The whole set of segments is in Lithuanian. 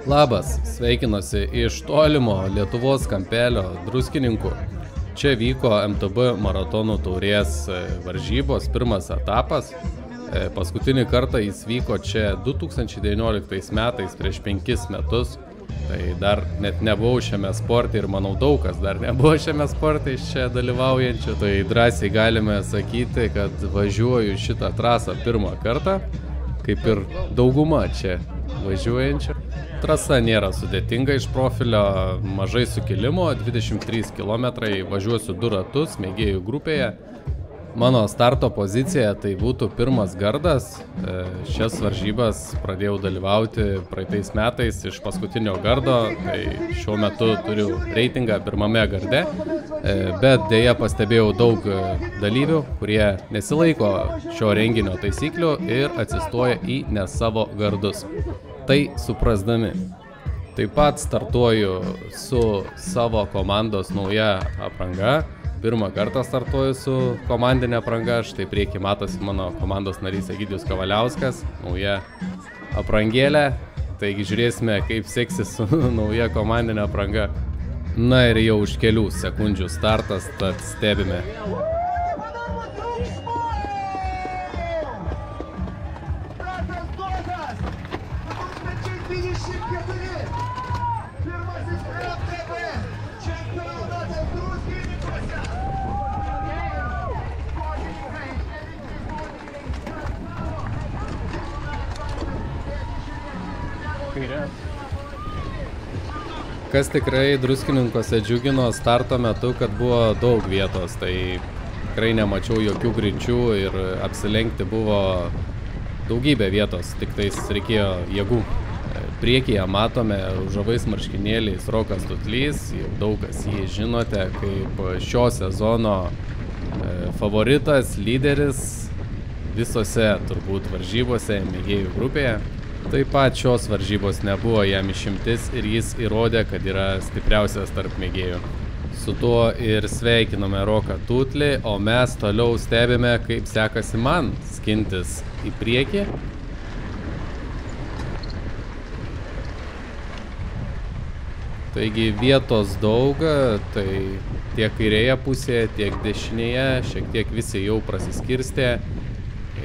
Labas, sveikinuosi iš tolimo Lietuvos kampelio Druskininkų. Čia vyko MTB maratonų taurės varžybos pirmas etapas. Paskutinį kartą jis vyko čia 2019 metais, prieš 5 metus. Tai dar net nebuvau šiame sporte ir manau daug kas dar nebuvo šiame sporte iš čia dalyvaujančių. Tai drąsiai galime sakyti, kad važiuoju šitą trasą pirmą kartą, kaip ir dauguma čia važiuojančių. Trasa nėra sudėtinga iš profilio, mažai sukilimo, 23 km, važiuosiu 2 ratus mėgėjų grupėje. Mano starto pozicija tai būtų pirmas gardas. Šias varžybas pradėjau dalyvauti praeitais metais iš paskutinio gardo, tai šiuo metu turiu reitingą pirmame garde, bet dėja pastebėjau daug dalyvių, kurie nesilaiko šio renginio taisyklių ir atsistoja į ne savo gardus. Tai suprasdami. Taip pat startuoju su savo komandos nauja apranga. Pirmą kartą startuoju su komandinė apranga, štai priekį matosi mano komandos narys Egidijus Kavaliauskas, nauja aprangėlė, taigi žiūrėsime, kaip seksis su nauja komandinė apranga. Na ir jau už kelių sekundžių startas, tad stebime. Kas tikrai Druskininkuose džiugino starto metu, kad buvo daug vietos, tai tikrai nemačiau jokių grinčių ir apsilenkti buvo daugybė vietos, tik tais reikėjo jėgų. Priekyje matome ružavais marškinėliais Rokas Tutlys, jau daug kas jį žinote kaip šio sezono favoritas, lyderis visose turbūt varžybose mėgėjų grupėje. Taip pat šios varžybos nebuvo jam išimtis ir jis įrodė, kad yra stipriausias tarp mėgėjų. Su tuo ir sveikiname Roką Tutlį, o mes toliau stebime, kaip sekasi man skintis į priekį. Taigi vietos daug, tai tiek kairėje pusėje, tiek dešinėje, šiek tiek visi jau prasiskirstė.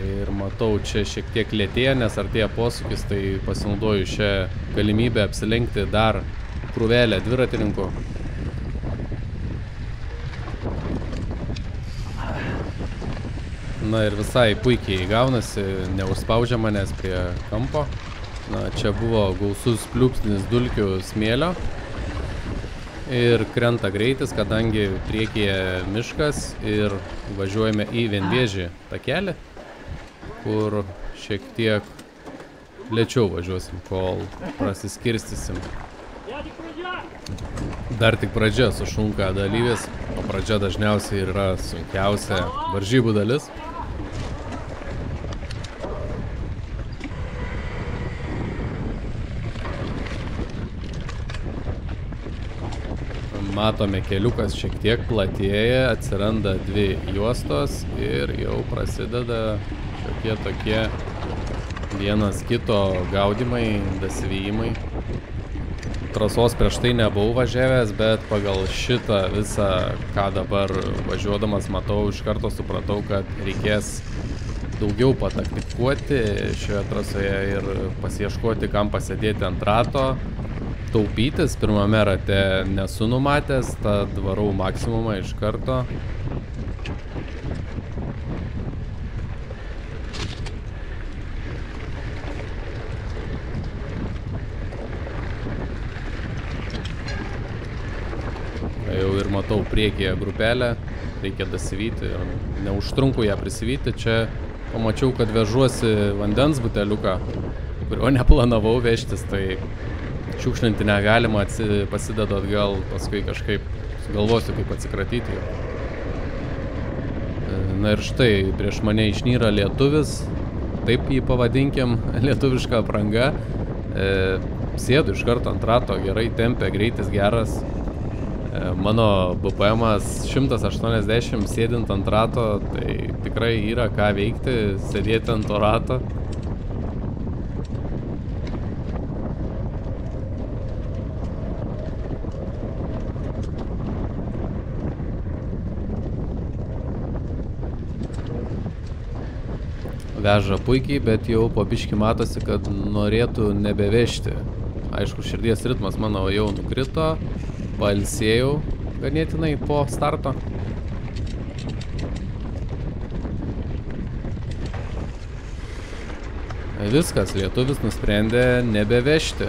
Ir matau, čia šiek tiek lėtėja, nes artėja posūkis, tai pasinaudoju šią galimybę apsilenkti dar krūvelę dviratininkų. Na ir visai puikiai gaunasi, neužspaudžia manęs prie kampo. Na, čia buvo gausus pliūpsnis dulkių smėlio ir krenta greitis, kadangi priekyje miškas ir važiuojame į vienvėžį takelį, kur šiek tiek lėčiau važiuosim, kol prasiskirstysim. Dar tik pradžia sušunka dalyvis, o pradžia dažniausiai yra sunkiausia varžybų dalis. Matome, keliukas šiek tiek platėja, atsiranda 2 juostos ir jau prasideda šiokie tokie vienas kito gaudymai, dasivijimai. Trasos prieš tai nebuvau važiavęs, bet pagal šitą visą, ką dabar važiuodamas matau, iš karto supratau, kad reikės daugiau pataktikuoti šioje trasoje ir pasiieškoti, kam pasėdėti ant rato. Taupytis pirmame rate nesu numatęs, tad varau maksimumą iš karto. Jau ir matau priekyje grupelę, reikia dasivyti ir neužtrunku ją prisivyti. Čia pamačiau, kad vežuosi vandens buteliuką, kurio neplanavau vežtis, tai šiukšlinti negalima, pasidedu atgal, paskui kažkaip sugalvosiu, kaip atsikratyti jo. Na ir štai, prieš mane išnyra lietuvis, taip jį pavadinkim, lietuviška apranga. Sėdu iš karto ant rato, gerai tempia, greitis geras. Mano BPM-as 180 sėdint ant rato, tai tikrai yra ką veikti, sėdėti ant to rato. Veža puikiai, bet jau po biškį matosi, kad norėtų nebevežti. Aišku, širdies ritmas mano jau nukrito, pailsėjau ganėtinai po starto. Viskas, lietuvis nusprendė nebevežti.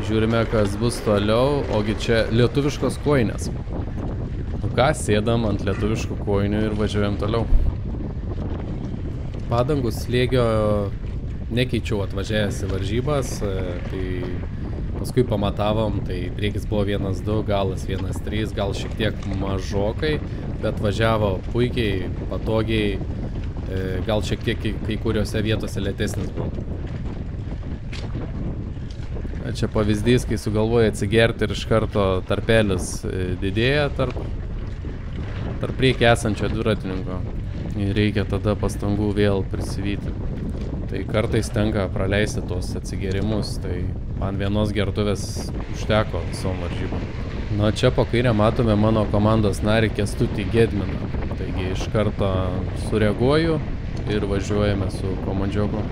Žiūrime, kas bus toliau, ogi čia lietuviškos kojinės. Nu ką, sėdam ant lietuviškų kojinių ir važiuojam toliau. Padangų slėgio nekeičiau atvažiavęs į varžybas, tai paskui pamatavom, tai priekis buvo 1.2, galas 1.3, gal šiek tiek mažokai, bet važiavo puikiai, patogiai, gal šiek tiek kai kuriuose vietose lėtesnis buvo. Čia pavyzdys, kai sugalvoja atsigerti ir iš karto tarpelis didėja tarp priekį esančio dviratininko. Ir reikia tada pastangų vėl prisivyti. Tai kartais tenka praleisti tos atsigerimus, tai man vienos gertuvės užteko visom varžybom. Na, čia po kairę matome mano komandos narį Kęstutį Gedminą. Taigi iš karto sureaguoju ir važiuojame su komandžioku.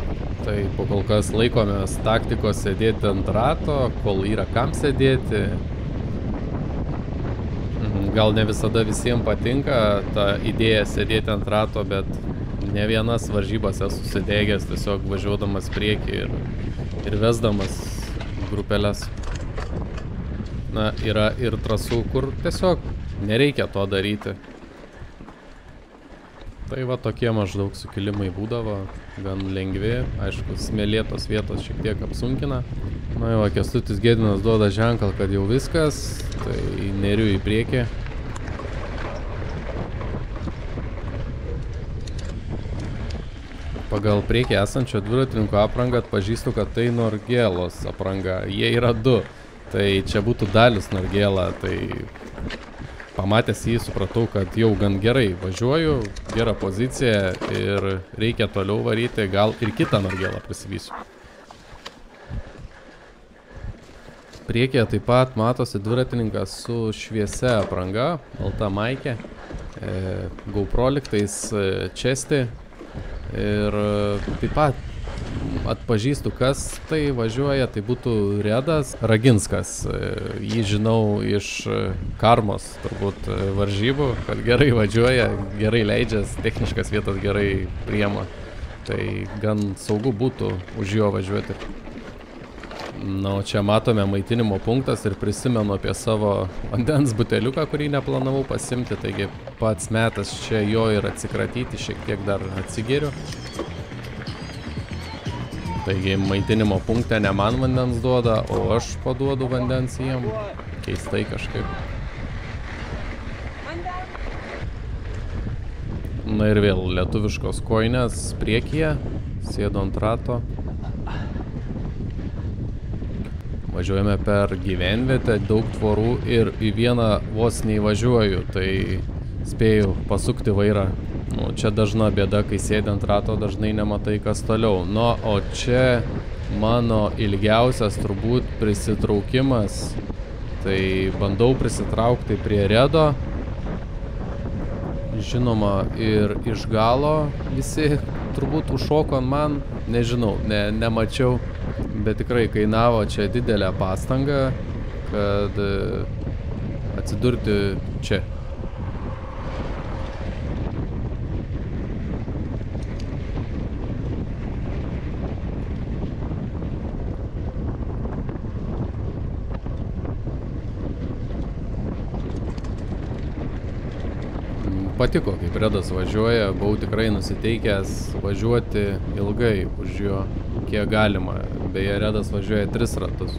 Tai po kol kas laikomės taktikos sėdėti ant rato, kol yra kam sėdėti. Gal ne visada visiems patinka ta idėja sėdėti ant rato, bet ne vienas varžybas esu susidėgęs tiesiog važiuodamas priekį ir vesdamas grupeles. Na, yra ir trasų, kur tiesiog nereikia to daryti. Tai va tokie maždaug sukilimai būdavo, gan lengvi, aišku, smėlėtos vietos šiek tiek apsunkina. Na jau, Kęstutis Gedminas duoda ženklą, kad jau viskas, tai neriu į priekį. Pagal priekį esančio dviratininko aprangą atpažįstu, kad tai Norgėlos apranga, jie yra du. Tai čia būtų Dalius Norgėla, tai pamatęs jį supratau, kad jau gan gerai važiuoju, gera pozicija ir reikia toliau varyti, gal ir kitą Norgėlą prisivysiu. Priekyje taip pat matosi dviratininkas su šviesia apranga, balta maikė, GoPro liktais česti ir taip pat atpažįstu, kas tai važiuoja, tai būtų Redas Raginskas. Jį žinau iš Karmos, turbūt, varžybų, kad gerai važiuoja, gerai leidžias, techniškas vietas gerai priema. Tai gan saugu būtų už jo važiuoti. Na, o čia matome maitinimo punktas ir prisimenu apie savo vandens buteliuką, kurį neplanavau pasimti, taigi pats metas čia jo ir atsikratyti, šiek tiek dar atsigeriu. Taigi maitinimo punkte ne man vandens duoda, o aš paduodu vandens jiem. Keistai kažkaip. Na ir vėl lietuviškos kojinės priekyje, sėdu ant rato. Važiuojame per gyvenvietę, daug tvorų ir į vieną vos neįvažiuoju, tai spėju pasukti vairą. Nu, čia dažna bėda, kai sėdi ant rato, dažnai nematai, kas toliau. Nu, o čia mano ilgiausias turbūt prisitraukimas. Tai bandau prisitraukti prie Redo. Žinoma, ir iš galo visi turbūt užšoko ant man. Nežinau, nemačiau, bet tikrai kainavo čia didelę pastangą, kad atsidurti čia. Patiko, kaip Redas važiuoja, buvau tikrai nusiteikęs važiuoti ilgai už jo, kiek galima. Beje, Redas važiuoja 3 ratus.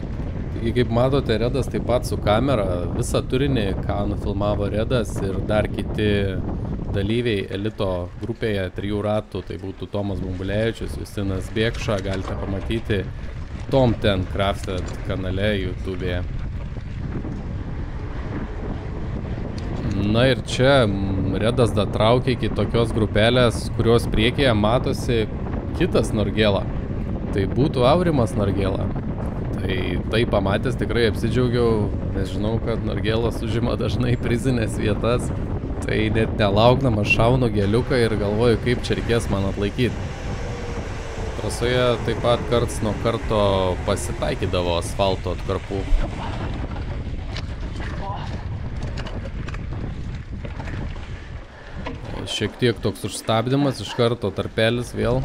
Taigi, kaip matote, Redas taip pat su kamera, visą turinį, ką nufilmavo Redas ir dar kiti dalyviai elito grupėje 3 ratų, tai būtų Tomas Bumbulevičius, Justinas Bėkša, galite pamatyti Tom 10 Crafted kanale YouTube'e. Na ir čia Redas datraukė iki tokios grupelės, kurios priekyje matosi kitas Norgėla. Tai būtų Aurimas Norgėla. Tai pamatęs tikrai apsidžiaugiau, nes žinau, kad Norgėlas užima dažnai prizinės vietas. Tai net nelaukdamas šaunu geliuką ir galvoju, kaip čia reikės man atlaikyti. Trasoje taip pat karts nuo karto pasitaikydavo asfalto atkarpų. Šiek tiek toks užstabdymas, iš karto tarpelis vėl.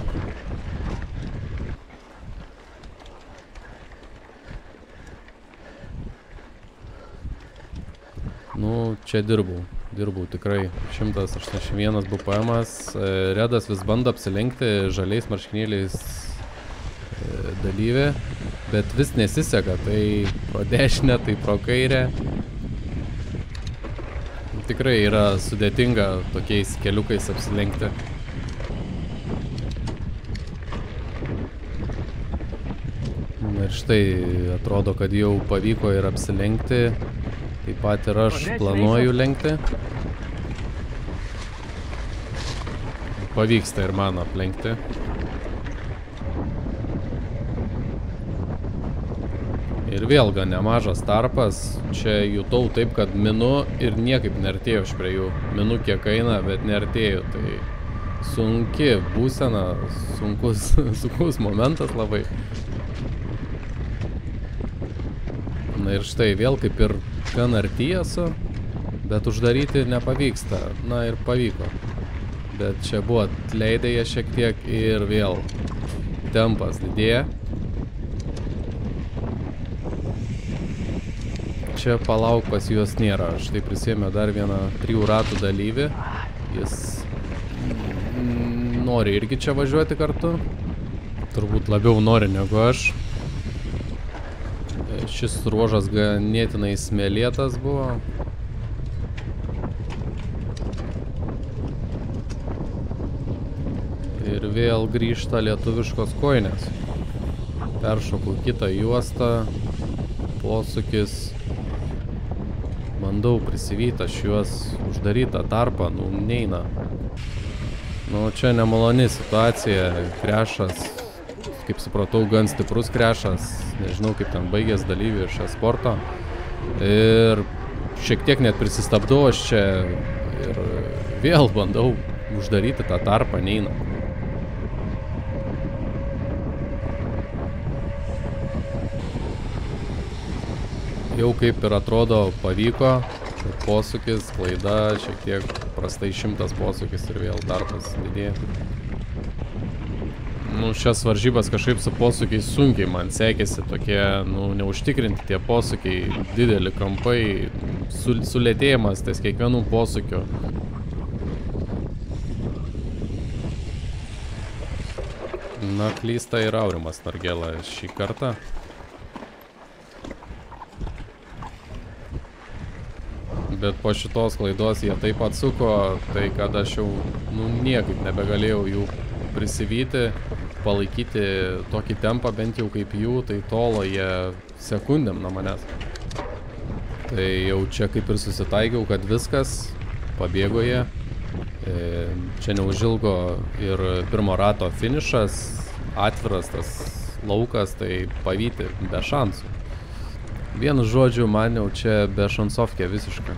Nu, čia dirbau tikrai. 181 BPM-as. Redas vis bando apsilenkti žaliais marškinėliais dalyvė, bet vis nesiseka, tai pro dešinę, tai pro kairę. Tikrai yra sudėtinga tokiais keliukais apsilenkti. Ir štai atrodo, kad jau pavyko ir apsilenkti. Taip pat ir aš planuoju lenkti. Pavyksta ir man aplenkti. Ir vėl gan nemažas tarpas. Čia jutau taip, kad minu ir niekaip neartėjau aš prie jų. Minu kiek eina, bet neartėjau. Tai sunki būsena, sunkus momentas labai. Na ir štai vėl kaip ir gan arti esu, bet uždaryti nepavyksta. Na ir pavyko. Bet čia buvo atleidėje šiek tiek ir vėl tempas didėja. Čia palauk pas juos nėra. Štai prisėmė dar vieną 3 ratų dalyvį. Jis nori irgi čia važiuoti kartu. Turbūt labiau nori negu aš. Šis ruožas ganėtinai smėlėtas buvo. Ir vėl grįžta lietuviškos kojinės. Peršokau kitą juostą. Posūkis. Bandau prisivyti aš juos uždarytą tarpą, nu neina. Nu čia nemaloni situacija, krešas, kaip supratau, gan stiprus krešas, nežinau kaip ten baigės dalyvių iš esporto. Ir šiek tiek net prisistabdau aš čia ir vėl bandau uždaryti tą tarpą, neina. Jau kaip ir atrodo pavyko, posūkis, klaida, šiek tiek prastai 100 posūkis ir vėl tarpas didėja. Nu, šias varžybas kažkaip su posūkiais sunkiai man sekėsi, tokie, nu, neužtikrinti tie posūkiai, dideli kampai, sulėtėjimas ties kiekvienų posūkių. Na, klysta ir Aurimas Nargela šį kartą. Bet po šitos klaidos jie taip atsuko, tai kad aš jau niekaip nebegalėjau jų prisivyti, palaikyti tokį tempą, bent jau kaip jų, tai tolo jie sekundėm nuo manęs. Tai jau čia kaip ir susitaikiau, kad viskas, pabėgo jie. Čia neužilgo ir pirmo rato finišas, atviras tas laukas, tai pavyti be šansų. Vienu žodžiu, man jau čia be šansovkė visiškai.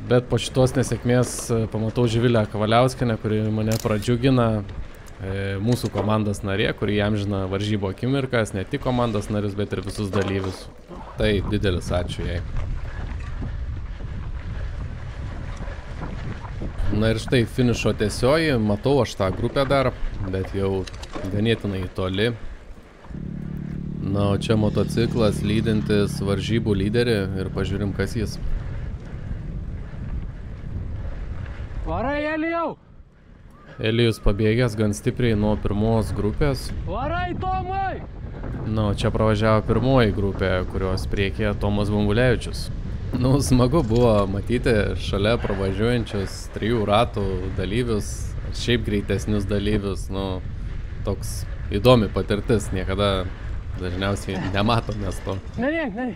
Bet po šitos nesėkmės pamatau Živilę Kavaliauskienę, kuri mane pradžiugina, mūsų komandos narė, kuri įamžina varžybų akimirkas, ne tik komandos narius, bet ir visus dalyvius. Tai didelis ačiū jai. Na ir štai finišo tiesioji, matau aš tą grupę dar, bet jau ganėtinai toli. Na, o čia motociklas lydintis varžybų lyderį ir pažiūrim, kas jis. Varai, Elijau! Elijus pabėgęs gan stipriai nuo pirmos grupės. Varai, Tomai! Na, o čia pravažiavo pirmoji grupė, kurios priekė Tomas Bambulevičius. Nu, smagu buvo matyti šalia pravažiuojančius 3 ratų dalyvius, šiaip greitesnius dalyvius. Nu, toks įdomi patirtis, niekada dažniausiai nematomės to. Ne.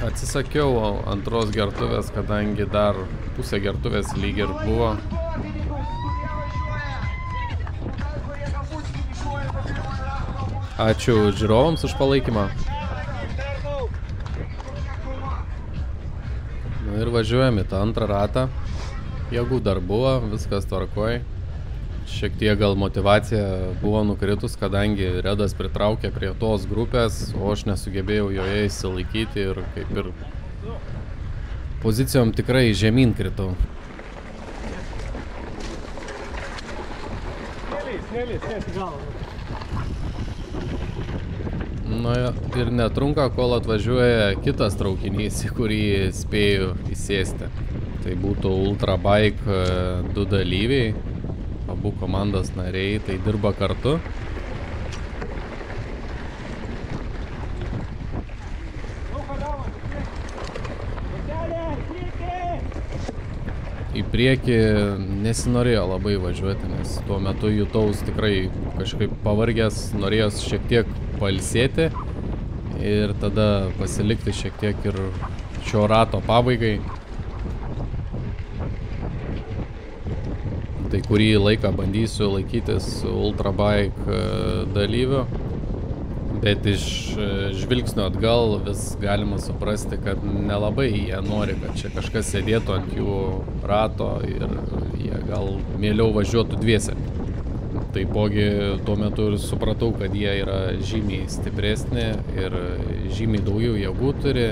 Atsisakiau antros gertuvės, kadangi dar pusė gertuvės lyg ir buvo. Ačiū žiūrovams už palaikymą. ir važiuojam į tą antrą ratą. Jėgų dar buvo, viskas tvarkoj. Šiek tiek gal motivacija buvo nukritus, kadangi Redas pritraukė prie tos grupės, o aš nesugebėjau joje įsilaikyti ir kaip ir pozicijom tikrai žemyn kritau. Na ir netrunka, kol atvažiuoja kitas traukinys, į kurį spėju įsėsti. Tai būtų Ultrabike 2 dalyviai, abu komandos nariai, tai dirba kartu. Į priekį nesinorėjo labai važiuoti, nes tuo metu jutaus tikrai kažkaip pavargęs, norėjos šiek tiek pailsėti ir tada pasilikti šiek tiek ir šio rato pabaigai. Tai kurį laiką bandysiu laikytis Ultrabike dalyvių, bet iš žvilgsnio atgal vis galima suprasti, kad nelabai jie nori, kad čia kažkas sėdėtų ant jų rato ir jie gal mieliau važiuotų dviese. Taipogi tuo metu ir supratau, kad jie yra žymiai stipresni ir žymiai daugiau jėgų turi,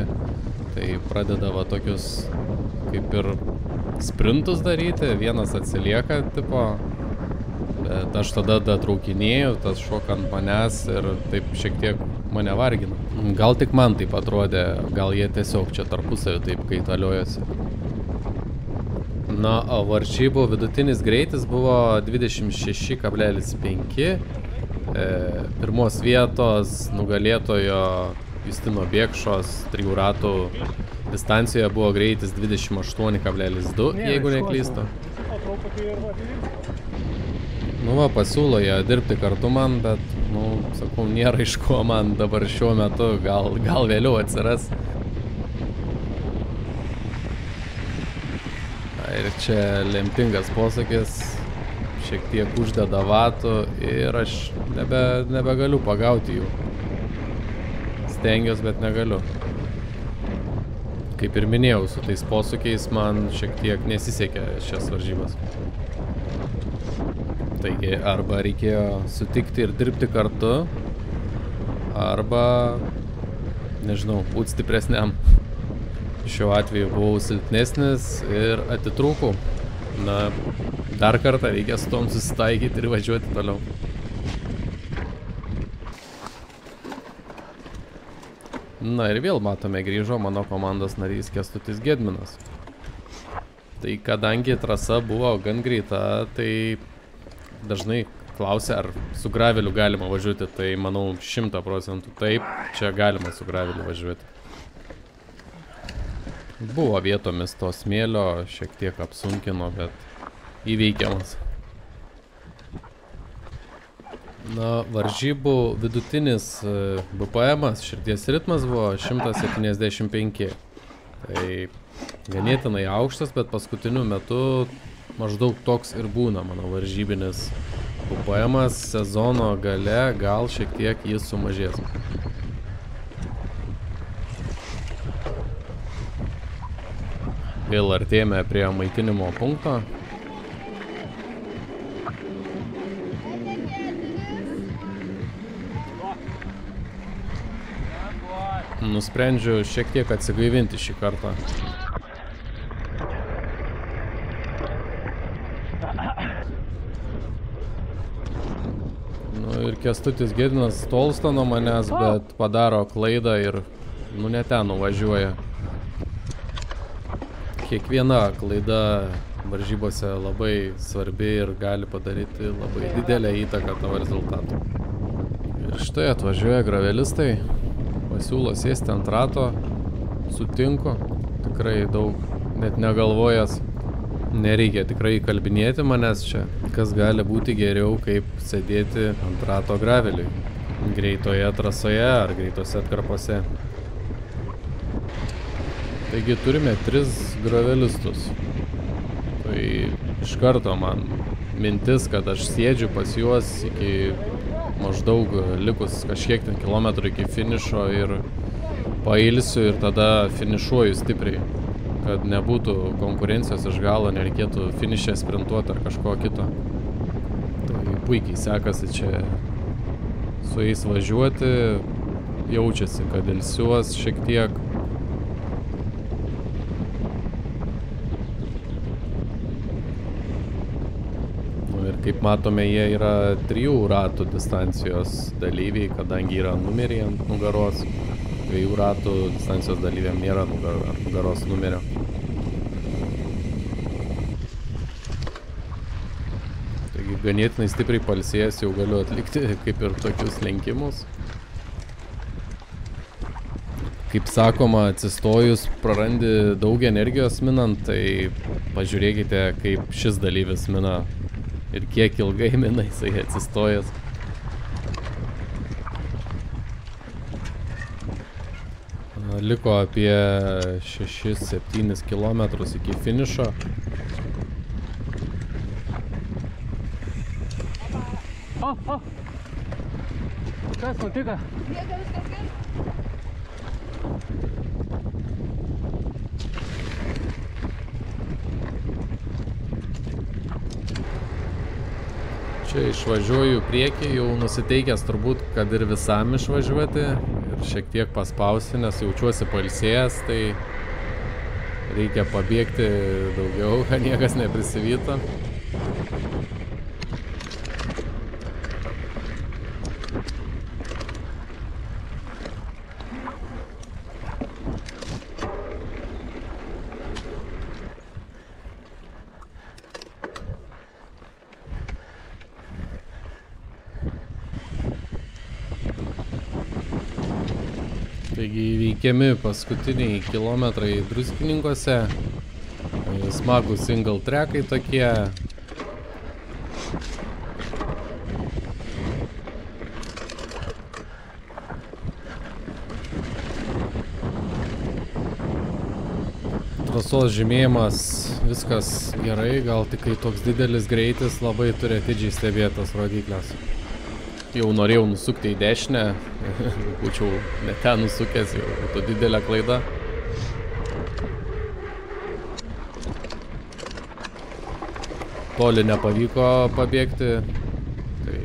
tai pradeda va tokius kaip ir sprintus daryti, vienas atsilieka tipo, bet aš tada traukinėjau, tas šoka ant manęs ir taip šiek tiek mane vargino. Gal tik man taip atrodė, gal jie tiesiog čia tarpusavį taip kaitaliojosi. Na, o varžybų vidutinis greitis buvo 26,5. Pirmos vietos nugalėtojo Justino Bėkšos 3 ratų distancijoje buvo greitis 28,2, jeigu neklystu. Nu va, pasiūlo jie dirbti kartu man, bet, nu, sakau, nėra iš ko man dabar šiuo metu, gal vėliau atsiras. Ir čia lemtingas posakis, šiek tiek uždeda vatų ir aš nebegaliu pagauti jų. Stengiuosi, bet negaliu. Kaip ir minėjau, su tais posūkiais man šiek tiek nesisekė šias varžybas. Taigi, arba reikėjo sutikti ir dirbti kartu, arba, nežinau, būti stipresniam. Šiuo atveju buvau silpnesnis ir atitrūkau. Na, dar kartą reikia su tom susitaikyti ir važiuoti toliau. Na ir vėl matome, grįžo mano komandos narys Kęstutis Gedminas. Tai kadangi trasa buvo gan greita, tai dažnai klausia, ar su graveliu galima važiuoti, tai manau 100% taip, čia galima su graveliu važiuoti. Buvo vietomis to smėlio, šiek tiek apsunkino, bet įveikiamas. Na, varžybų vidutinis BPM-as, širdies ritmas buvo 175. Tai ganėtinai aukštas, bet paskutiniu metu maždaug toks ir būna mano varžybinis BPM-as. Sezono gale gal šiek tiek jis sumažės. Vėl artėjame prie maitinimo punkto. Nusprendžiu šiek tiek atsigaivinti šį kartą. Nu ir Kęstutis Gedminas tolsta nuo manęs, bet padaro klaidą ir ne ten nuvažiuoja. Kiekviena klaida varžybose labai svarbi ir gali padaryti labai didelę įtaką tavo rezultatui. Ir štai atvažiuoja gravelistai, pasiūlo sėsti ant rato, sutinku, tikrai daug, net negalvojęs, nereikia tikrai kalbinėti manęs čia, kas gali būti geriau, kaip sėdėti ant rato graveliui, greitoje trasoje ar greitose atkarpose. Taigi turime 3 gravelistus. Tai iš karto man mintis, kad aš sėdžiu pas juos iki maždaug likus kažkiek ten kilometrų iki finišo ir pailsiu ir tada finišuoju stipriai. kad nebūtų konkurencijos iš galo, nereikėtų finišė sprintuoti ar kažko kito. Tai puikiai sekasi čia su jais važiuoti, jaučiasi, kad ilsiuos šiek tiek. Ir kaip matome, jie yra 3 ratų distancijos dalyviai, kadangi yra numeriai ant nugaros. 2 ratų distancijos dalyviam nėra nugaros numerio. Taigi ganėtinai stipriai pailsėjęs jau galiu atlikti kaip ir tokius lenkimus. Kaip sakoma, atsistojus prarandi daug energijos minant, tai pažiūrėkite, kaip šis dalyvis mina ir kiek ilgai mina jisai atsistojęs. Liko apie 6-7 km iki finišo. Kas nutiko? Čia išvažiuoju priekį, jau nusiteikęs turbūt, kad ir visam išvažiuoti. Ir šiek tiek paspausti, nes jaučiuosi pailsėjęs, tai reikia pabėgti daugiau, kad niekas neprisivytų. Taigi įveikiami paskutiniai kilometrai Druskininkuose. Smagūs single trackai tokie. Trasos žymėjimas, viskas gerai, gal tik kai toks didelis greitis, labai turi atidžiai stebėti tas rodiklės. Jau norėjau nusukti į dešinę, būčiau ne ten nusukęs, jau būtų didelė klaida. Toli nepavyko pabėgti, tai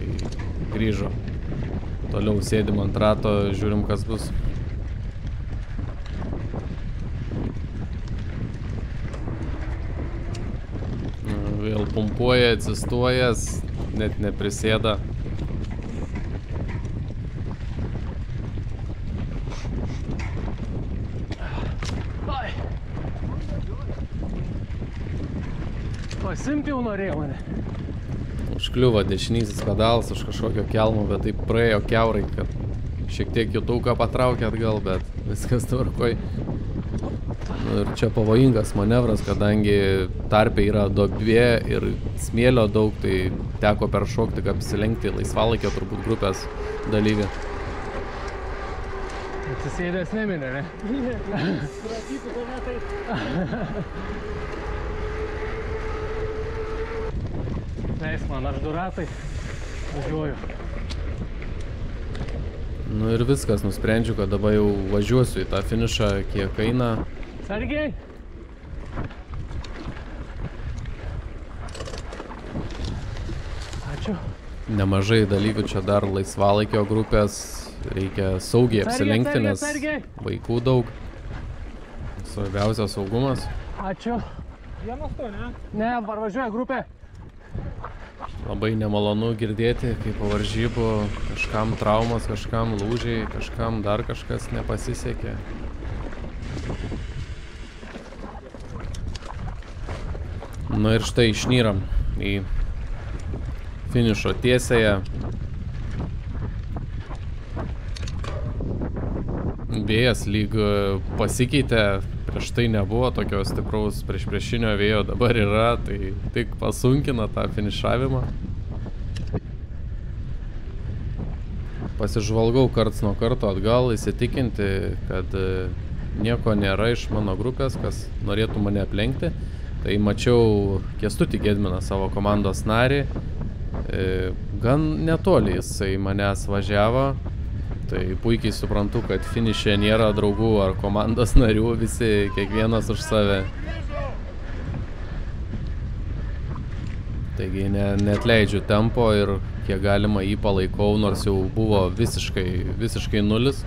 grįžo. Toliau sėdim ant rato, žiūrim, kas bus. Vėl pumpuoja, atsistojęs, net neprisėda. Pasimti jau norėjau mane. Užkliuvo dešinysis pedalas už kažkokio kelmo, bet taip praėjo kiaurai, kad šiek tiek jutau, ką patraukė atgal, bet viskas tvarkoj. Ir čia pavojingas manevras, kadangi tarpe yra duobė ir smėlio daug, tai teko peršokti, kad apsilenkti laisvalaikio turbūt grupės dalyvį. Atsisėdęs neminė, ne? Pratytų tave taip. Leis man, aš 2 ratai važiuoju. Nu ir viskas, nusprendžiu, kad dabar jau važiuosiu į tą finišą, kiek eina. Sargiai! Ačiū. Nemažai dalyvių čia dar laisvalaikio grupės, reikia saugiai apsilenkti, nes vaikų daug. Svarbiausias saugumas. Ačiū. Vienas to, ne? Ne, važiuoja grupė. Labai nemalonu girdėti, kaip po varžybų kažkam traumas, kažkam lūžiai, kažkam dar kažkas nepasisekė. Na ir štai išnyram į finišo tiesėje. Vėjas lyg pasikeitė, prieš tai nebuvo tokio stipraus priešinio vėjo, dabar yra, tai tik pasunkina tą finišavimą. Pasižvalgau karts nuo karto atgal, įsitikinti, kad nieko nėra iš mano grupės, kas norėtų mane aplenkti. Tai mačiau Kęstutį Gedminą, savo komandos narį, gan netoli jisai manęs važiavo. Tai puikiai suprantu, kad finiše nėra draugų ar komandos narių, visi kiekvienas už save. Taigi neatleidžiu tempo ir kiek galima jį palaikau, nors jau buvo visiškai nulis.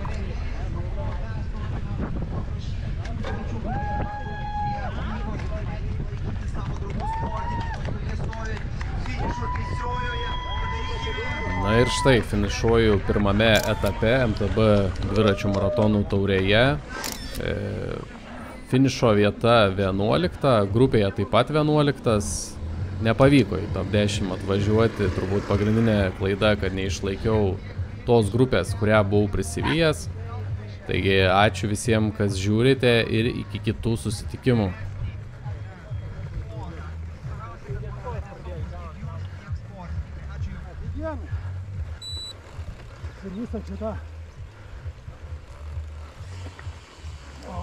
Na ir štai, finišuoju pirmame etape MTB dviračių maratonų taurėje. Finišo vieta 11, grupėje taip pat 11. Nepavyko į top 10 atvažiuoti, turbūt pagrindinė klaida, kad neišlaikiau tos grupės, kurią buvau prisivijęs. Taigi ačiū visiems, kas žiūrite ir iki kitų susitikimų. Ir visą šitą. O.